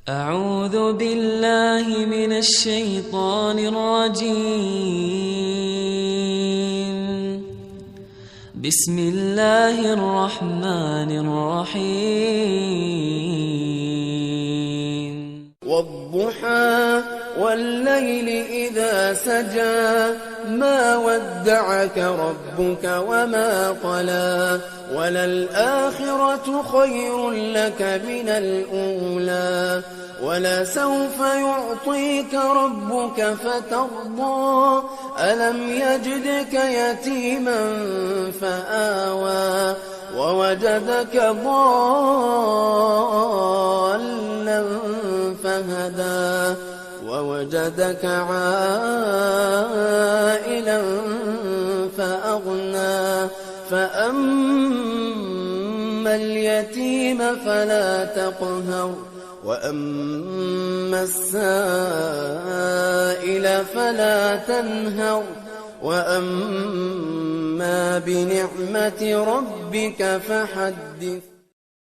أعوذ بالله من الشيطان الرجيم. بسم الله الرحمن الرحيم. والضحى والليل إذا سجى ما ودعك ربك وما قلى وللآخرة خير لك من الأولى ولسوف يعطيك ربك فترضى ألم يجدك يتيما فآوى ووجدك ضالا فهدى ووجدك عائلا فأغنى فأما اليتيم فلا تقهر وأما السائل فلا تنهر وأما بنعمة ربك فحدث.